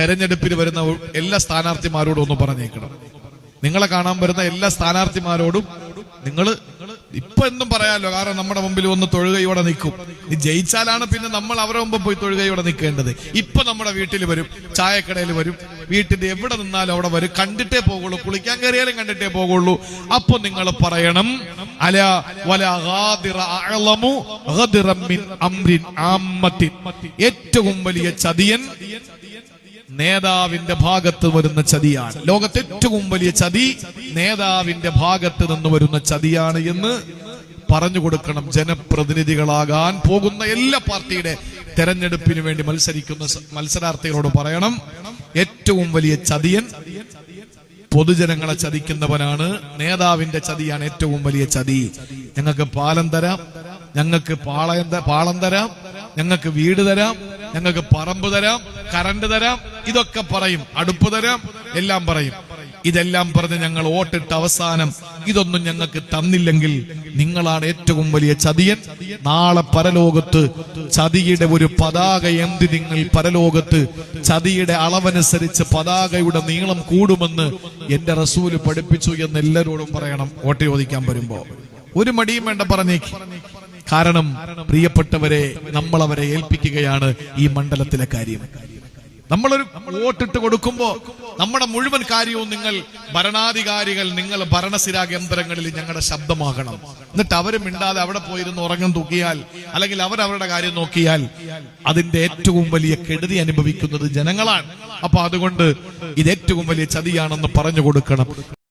തെരഞ്ഞെടുപ്പിൽ വരുന്ന എല്ലാ സ്ഥാനാർത്ഥിമാരോടും ഒന്ന് പറഞ്ഞേക്കണം. നിങ്ങളെ കാണാൻ വരുന്ന എല്ലാ സ്ഥാനാർത്ഥിമാരോടും നിങ്ങൾ ഇപ്പൊ എന്നും പറയാമല്ലോ, കാരണം നമ്മുടെ മുമ്പിൽ ഒന്ന് തൊഴുകയോടെ നിൽക്കും. നീ ജയിച്ചാലാണ് പിന്നെ നമ്മൾ അവരുടെ മുമ്പ് പോയി തൊഴുകയോടെ നിൽക്കേണ്ടത്. ഇപ്പൊ നമ്മുടെ വീട്ടിൽ വരും, ചായക്കടയിൽ വരും, വീട്ടിന്റെ എവിടെ നിന്നാലും അവിടെ വരും, കണ്ടിട്ടേ പോകുള്ളൂ, കുളിക്കാൻ കയറിയാലും കണ്ടിട്ടേ പോകുള്ളൂ. അപ്പൊ നിങ്ങൾ പറയണം, അലാ വലാ ഗാദിറ അഅ്ലമു ഗദ്റൻ മിൻ അംരിൻ ആമ്മത്തിൻ, ഏറ്റവും വലിയ ചതിയൻ നേതാവിന്റെ ഭാഗത്ത് വരുന്ന ചതിയാണ്. ലോകത്തെ ഏറ്റവും വലിയ ചതി നേതാവിന്റെ ഭാഗത്ത് നിന്ന് വരുന്ന ചതിയാണ് എന്ന് പറഞ്ഞു കൊടുക്കണം ജനപ്രതിനിധികളാകാൻ പോകുന്ന എല്ലാ പാർട്ടിയുടെ തെരഞ്ഞെടുപ്പിന് വേണ്ടി മത്സരിക്കുന്ന മത്സരാർത്ഥികളോട് പറയണം, ഏറ്റവും വലിയ ചതിയൻ പൊതുജനങ്ങളെ ചതിക്കുന്നവനാണ്. നേതാവിന്റെ ചതിയാണ് ഏറ്റവും വലിയ ചതി. ഞങ്ങൾക്ക് പാലം തരാം, ഞങ്ങൾക്ക് പാളം തരാം, ഞങ്ങൾക്ക് വീട് തരാം, ഞങ്ങൾക്ക് പറമ്പ് തരാം, കറണ്ട് തരാം, ഇതൊക്കെ പറയും, അടുപ്പ് തരാം, എല്ലാം പറയും. ഇതെല്ലാം പറഞ്ഞ് ഞങ്ങൾ വോട്ടിട്ട് അവസാനം ഇതൊന്നും ഞങ്ങൾക്ക് തന്നില്ലെങ്കിൽ നിങ്ങളാണ് ഏറ്റവും വലിയ ചതിയൻ. നാളെ പരലോകത്ത് ചതിയുടെ ഒരു പതാക എന്തി നിങ്ങൾ പരലോകത്ത് ചതിയുടെ അളവനുസരിച്ച് പതാകയുടെ നീളം കൂടുമെന്ന് എന്റെ റസൂല് പഠിപ്പിച്ചു എന്ന് എല്ലാവരോടും പറയണം. വോട്ട് ചോദിക്കാൻ വരുമ്പോ ഒരു മടിയും വേണ്ട, പറഞ്ഞേക്ക്. കാരണം പ്രിയപ്പെട്ടവരെ, നമ്മളവരെ ഏൽപ്പിക്കുകയാണ് ഈ മണ്ഡലത്തിലെ കാര്യം. നമ്മളൊരു വോട്ടിട്ട് കൊടുക്കുമ്പോ നമ്മുടെ മുഴുവൻ കാര്യവും നിങ്ങൾ ഭരണാധികാരികൾ, നിങ്ങൾ ഭരണസിരാ കേന്ദ്രങ്ങളിൽ ഞങ്ങളുടെ ശബ്ദമാകണം. എന്നിട്ട് അവര് മിണ്ടാതെ അവിടെ പോയിരുന്ന് ഉറങ്ങം തൂക്കിയാൽ, അല്ലെങ്കിൽ അവരവരുടെ കാര്യം നോക്കിയാൽ അതിന്റെ ഏറ്റവും വലിയ കെടുതി അനുഭവിക്കുന്നത് ജനങ്ങളാണ്. അപ്പൊ അതുകൊണ്ട് ഇത് ഏറ്റവും വലിയ ചതിയാണെന്ന് പറഞ്ഞു കൊടുക്കണം.